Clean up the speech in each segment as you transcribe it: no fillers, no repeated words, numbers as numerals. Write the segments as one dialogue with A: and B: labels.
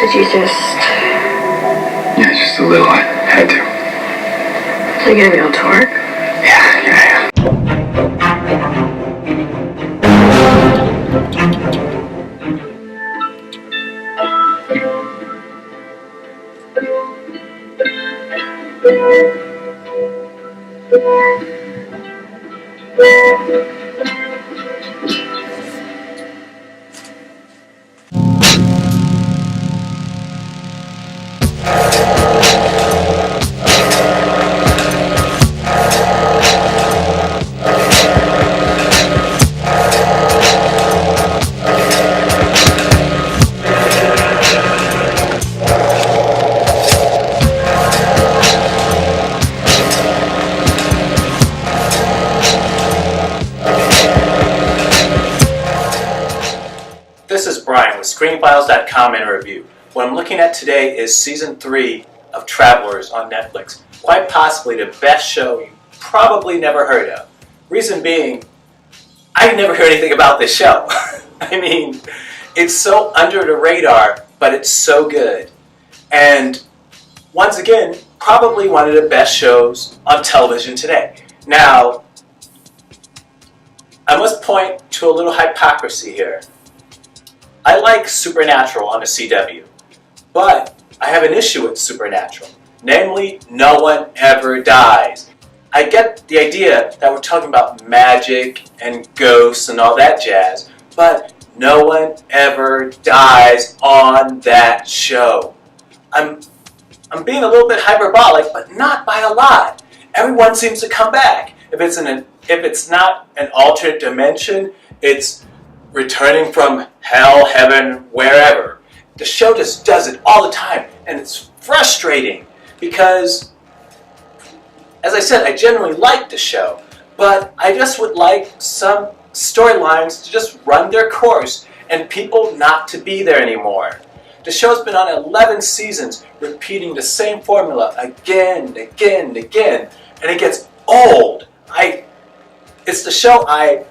A: Did you just...
B: Yeah, just a little. I had to.
A: Are you gonna go to work?
B: Yeah.
C: This is Brian with ScreenFiles.com in review. What I'm looking at today is Season 3 of Travelers on Netflix. Quite possibly the best show you probably never heard of. Reason being, I never heard anything about this show. I mean, it's so under the radar, but it's so good. And once again, probably one of the best shows on television today. Now, I must point to a little hypocrisy here. I like Supernatural on the CW, but I have an issue with Supernatural. Namely, no one ever dies. I get the idea that we're talking about magic and ghosts and all that jazz, but no one ever dies on that show. I'm being a little bit hyperbolic, but not by a lot. Everyone seems to come back. If it's not an alternate dimension, it's returning from hell, heaven, wherever. The show just does it all the time, and it's frustrating because, as I said, I generally like the show, but I just would like some storylines to just run their course and people not to be there anymore. The show's been on 11 seasons, repeating the same formula again and again and again, and it gets old. It's the show I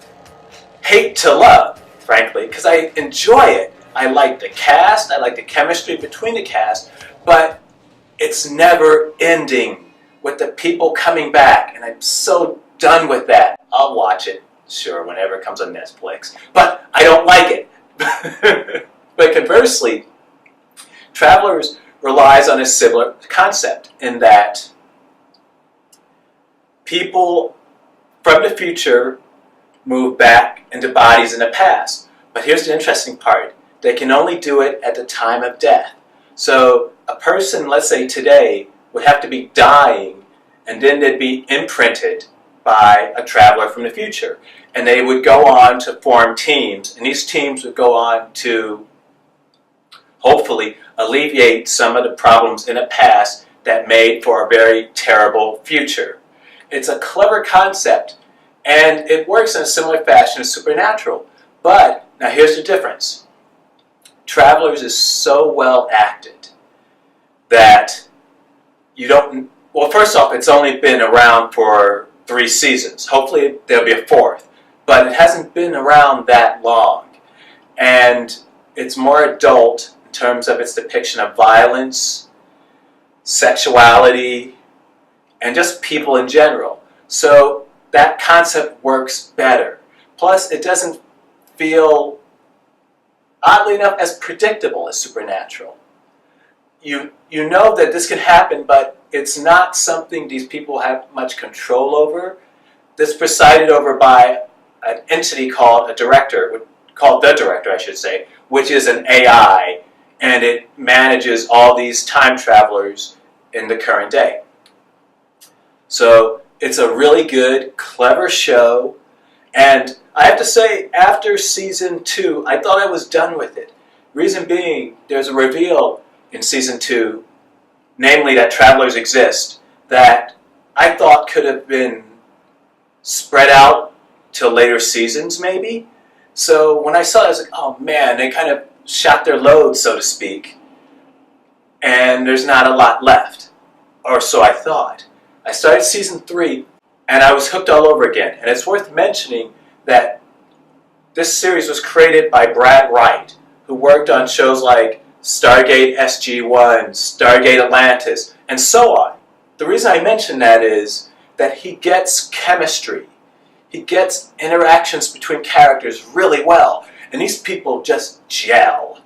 C: hate to love, frankly, because I enjoy it. I like the cast, I like the chemistry between the cast, but it's never ending with the people coming back, and I'm so done with that. I'll watch it, sure, whenever it comes on Netflix, but I don't like it. But conversely, Travelers relies on a similar concept in that people from the future move back into bodies in the past. But here's the interesting part. They can only do it at the time of death. So a person, let's say today, would have to be dying, and then they'd be imprinted by a traveler from the future. And they would go on to form teams, and these teams would go on to hopefully alleviate some of the problems in the past that made for a very terrible future. It's a clever concept, and it works in a similar fashion as Supernatural. But now here's the difference. Travelers is so well acted that you don't... Well, first off, it's only been around for 3 seasons. Hopefully there'll be a 4th. But it hasn't been around that long. And it's more adult in terms of its depiction of violence, sexuality, and just people in general. So that concept works better. Plus, it doesn't feel, oddly enough, as predictable as Supernatural. You know that this can happen, but it's not something these people have much control over. This is presided over by an entity called the director, I should say, which is an AI, and it manages all these time travelers in the current day. So it's a really good, clever show, and I have to say, after Season 2, I thought I was done with it. Reason being, there's a reveal in Season 2, namely that travelers exist, that I thought could have been spread out to later seasons, maybe. So when I saw it, I was like, oh man, they kind of shot their load, so to speak, and there's not a lot left, or so I thought. I started Season 3, and I was hooked all over again. And it's worth mentioning that this series was created by Brad Wright, who worked on shows like Stargate SG-1, Stargate Atlantis, and so on. The reason I mention that is that he gets chemistry. He gets interactions between characters really well. And these people just gel.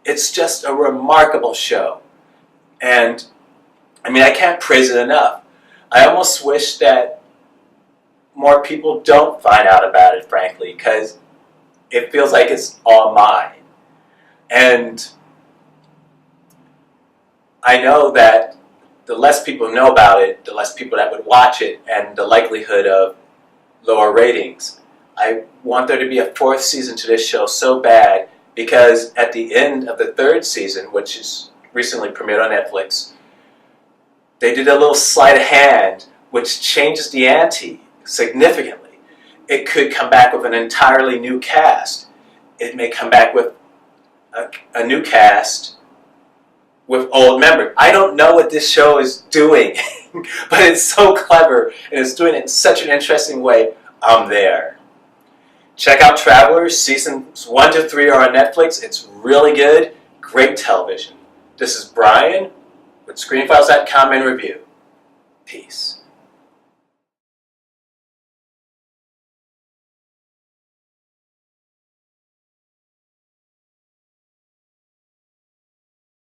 C: It's just a remarkable show. And, I mean, I can't praise it enough. I almost wish that more people don't find out about it, frankly, because it feels like it's all mine. And I know that the less people know about it, the less people that would watch it, and the likelihood of lower ratings. I want there to be a fourth season to this show so bad, because at the end of the third season, which is recently premiered on Netflix, they did a little sleight of hand which changes the ante significantly. It could come back with an entirely new cast. It may come back with a new cast with old members. I don't know what this show is doing, but it's so clever, and it's doing it in such an interesting way. I'm there. Check out Travelers. Seasons 1 to 3 are on Netflix. It's really good. Great television. This is Brian with ScreenFiles.com and Review. Peace.